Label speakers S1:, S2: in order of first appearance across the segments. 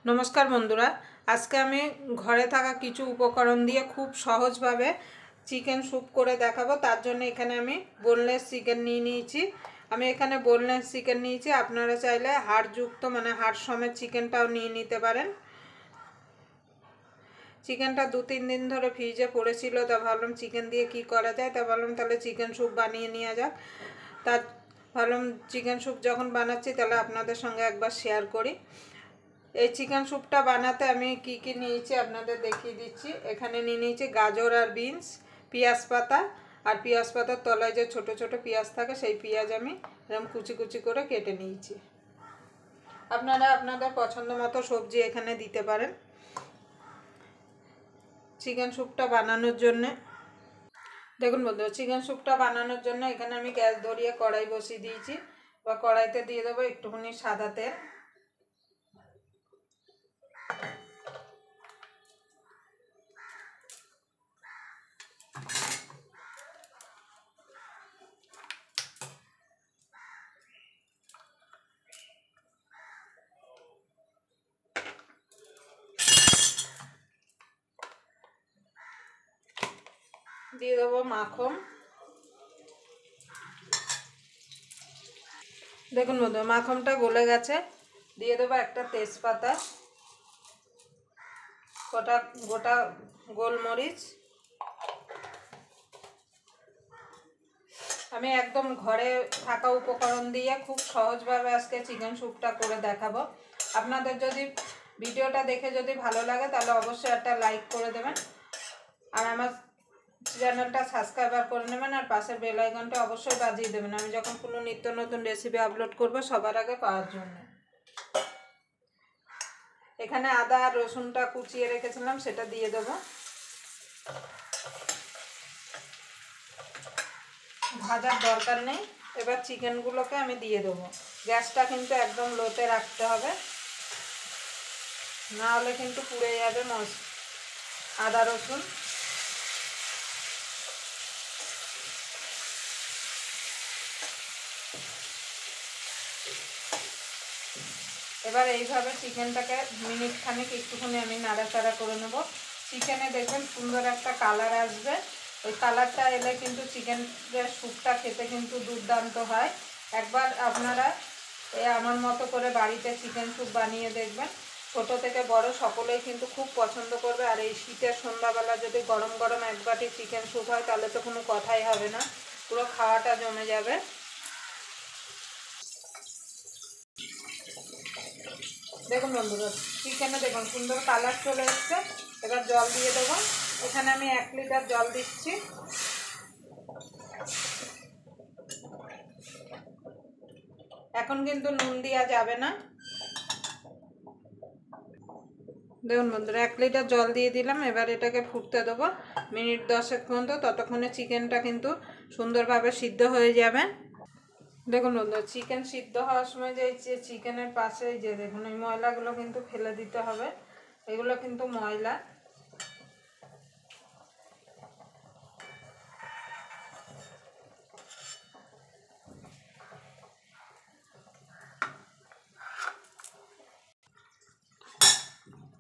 S1: नमस्कार बंधुरा आज के आमी घरे थाका किछु उपकरण दिए खूब सहज भावे चिकेन सूप करे देखाबो। तार जन्य एखाने आमी बोनलेस चिकेन निये नियेछि। आमी एखाने बोनलेस चिकेन नियेछि, आपनारा चाइले हाड़युक्त माने हाड़ समेत चिकेनटाओ निये निते पारेन। चिकेनटा 2-3 दिन धरे फ्रिजे पड़ेछिलो, ता भाबलाम चिकेन दिए कि करा जाय, ता भाबलाम ताहले चिकेन सूप बानिये नेওয়া যাক। ता भाबलाम चिकेन सूप जखन बानाচ্ছি ताहले आपनादेर संगे एकबार शेयर करी। এই চিকেন স্যুপটা বানাতে আমি কি কি নিয়েছি আপনাদের দেখিয়ে দিচ্ছি। এখানে নিয়ে নিয়েছি গাজর আর বিনস, পেঁয়াজ পাতা, আর পেঁয়াজ পাতার তলায় যে ছোট ছোট পেঁয়াজ থাকে সেই পেঁয়াজ আমি এরকম কুচি কুচি করে কেটে নিয়েছি। আপনারা আপনাদের পছন্দ মতো সবজি এখানে দিতে পারেন। চিকেন স্যুপটা বানানোর জন্য দেখুন বন্ধুরা, চিকেন স্যুপটা বানানোর জন্য এখানে আমি গ্যাস ধরিয়ে কড়াই বসিয়ে দিয়েছি। বা কড়াইতে দিয়ে দেবো একটুখানি সাদা তেল। দিয়ে দেবো মাখন। দেখুন বন্ধু, মাখনটা গলে গেছে। দিয়ে দেবো একটা তেজপাতা, গোটা গোলমরিচ। আমি একদম ঘরে থাকা উপকরণ দিয়ে খুব সহজভাবে আজকে চিকেন স্যুপটা করে দেখাবো। আপনাদের যদি ভিডিওটা দেখে যদি ভালো লাগে তাহলে অবশ্যই একটা লাইক করে দেবেন, আর আমার চ্যানেলটা সাবস্ক্রাইব করে নেবেন, আর পাশের বেল আইকনটা অবশ্যই বাজিয়ে দেবেন আমি যখন কোনো নিত্য নতুন রেসিপি আপলোড করব সবার আগে পাওয়ার জন্য। এখানে আদা আর রসুনটা কুচিয়ে রেখেছিলাম, সেটা দিয়ে দেবো। ভাজার দরকার নেই। এবার চিকেনগুলোকে আমি দিয়ে দেবো। গ্যাসটা কিন্তু একদম লোতে রাখতে হবে, না হলে কিন্তু পুড়ে যাবে আদা রসুন। এবার এইভাবে চিকেনটাকে মিনিট খানেক একটুখানি আমি নাড়াচাড়া করে নেব। চিকেনে দেখবেন সুন্দর একটা কালার আসবে। ওই কালারটা এলে কিন্তু চিকেনের স্যুপটা খেতে কিন্তু দুর্দান্ত হয়। একবার আপনারা আমার মতো করে বাড়িতে চিকেন স্যুপ বানিয়ে দেখবেন। ছোট থেকে বড় সকলেই কিন্তু খুব পছন্দ করবে। আর এই শীতের সন্ধ্যাবেলা যদি গরম গরম এক বাটি চিকেন স্যুপ হয় তাহলে তো কোনো কথাই হবে না, পুরো খাওয়াটা জমে যাবে। দেখুন বন্ধুরা, চিকেনে দেখুন সুন্দর কালার চলে এসছে। এবার জল দিয়ে দেবো। এখানে আমি 1 লিটার জল দিচ্ছি। এখন কিন্তু নুন দেওয়া যাবে না। দেখুন বন্ধুরা, 1 লিটার জল দিয়ে দিলাম। এবার এটাকে ফুটতে দেবো মিনিট 10 পর্যন্ত। ততক্ষণে চিকেনটা কিন্তু সুন্দরভাবে সিদ্ধ হয়ে যাবে। দেখুন বন্ধুরা, চিকেন সিদ্ধ হওয়ার সময় যে চিকেনের পাশে যে দেখুন এই ময়লাগুলো কিন্তু ফেলে দিতে হবে। এগুলো কিন্তু ময়লা।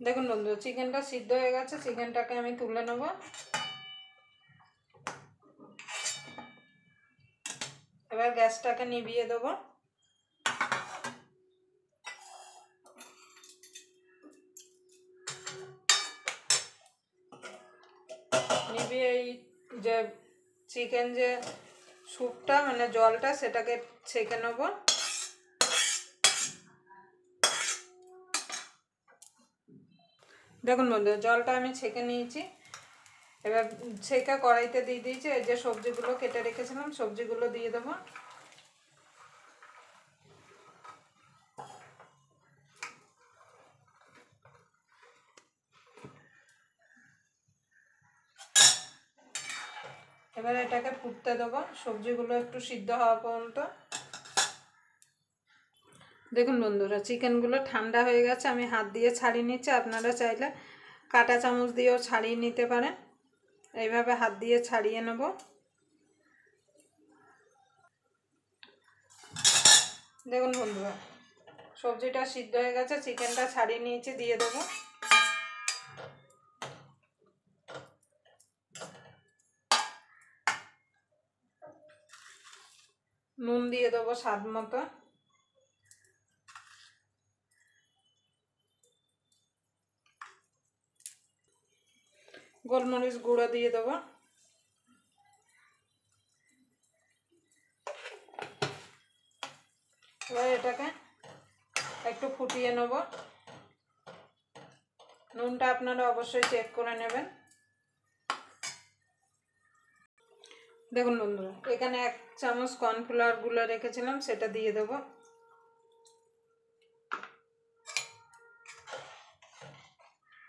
S1: দেখুন বন্ধু, চিকেনটা সিদ্ধ হয়ে গেছে। চিকেনটাকে আমি তুলে নেব। এবার গ্যাসটাকে নিভিয়ে দেবো। নিভিয়ে এই যে চিকেন যে স্যুপটা মানে জলটা সেটাকে ছেঁকে নেব। দেখুন বন্ধু, জলটা আমি ছেঁকে নিয়েছি। এবার ছেঁকে কড়াইতে দিয়ে দিয়েছি। এই যে সবজিগুলো কেটে রেখেছিলাম সবজিগুলো দিয়ে দেবো। এবার এটাকে ফুটতে দেবো সবজিগুলো একটু সিদ্ধ হওয়া পর্যন্ত। দেখুন বন্ধুরা, চিকেনগুলো ঠান্ডা হয়ে গেছে। আমি হাত দিয়ে ছাড়িয়ে নিচ্ছি। আপনারা চাইলে কাঁটা চামচ দিয়েও ছাড়িয়ে নিতে পারেন। এইভাবে হাত দিয়ে ছাড়িয়ে নেব। দেখুন বন্ধুরা, সবজিটা সিদ্ধ হয়ে গেছে, চিকেনটা ছাড়িয়ে নিয়েছি, দিয়ে দেবো। নুন দিয়ে দেবো স্বাদ মতো। গোলমরিচ গুঁড়ো দিয়ে দেবো। এবার এটাকে একটু ফুটিয়ে নেব। নুনটা আপনারা অবশ্যই চেক করে নেবেন। দেখুন বন্ধুরা, এখানে 1 চামচ কর্নফ্লাওয়ার গুলো রেখেছিলাম, সেটা দিয়ে দেবো।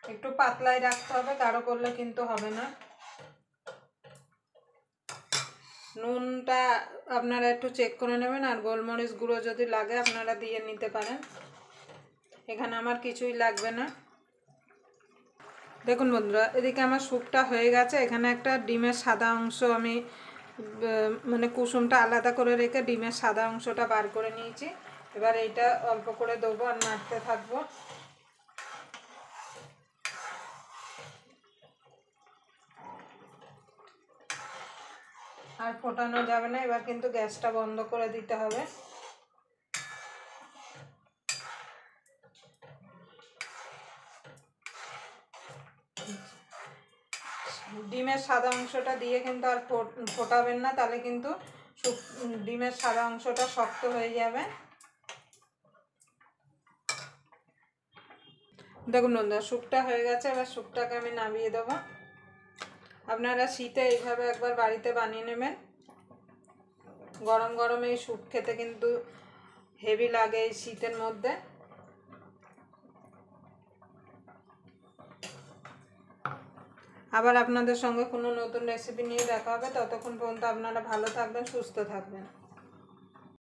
S1: একটু পাতলাই রাখতে হবে, গাঢ় করলে কিন্তু হবে না। নুনটা আপনারা একটু চেক করে নেবেন, আর গোলমরিচ গুঁড়ো যদি লাগে আপনারা দিয়ে নিতে পারেন। এখানে আমার কিছুই লাগবে না। দেখুন বন্ধুরা, এদিকে আমার স্যুপটা হয়ে গেছে। এখানে একটা ডিমের সাদা অংশ আমি মানে কুসুমটা আলাদা করে রেখে ডিমের সাদা অংশটা বার করে নিয়েছি। এবার এইটা অল্প করে দেবো আর নাড়তে থাকবো। আর ফোটানো যাবে না, এবার কিন্তু গ্যাসটা বন্ধ করে দিতে হবে। ডিমের সাদা অংশটা দিয়ে কিন্তু আর ফোটাবেন না, তাহলে কিন্তু ডিমের সাদা অংশটা শক্ত হয়ে যাবে। দেখুন বন্ধুরা, স্যুপটা হয়ে গেছে। এবার স্যুপটাকে আমি নামিয়ে দেবো। আপনারা শীতে এইভাবে একবার বাড়িতে বানিয়ে নেবেন। গরম গরম এই স্যুপ খেতে কিন্তু হেভি লাগে এই শীতের মধ্যে। আবার আপনাদের সঙ্গে কোনো নতুন রেসিপি নিয়ে দেখা হবে। ততক্ষণ পর্যন্ত আপনারা ভালো থাকবেন, সুস্থ থাকবেন।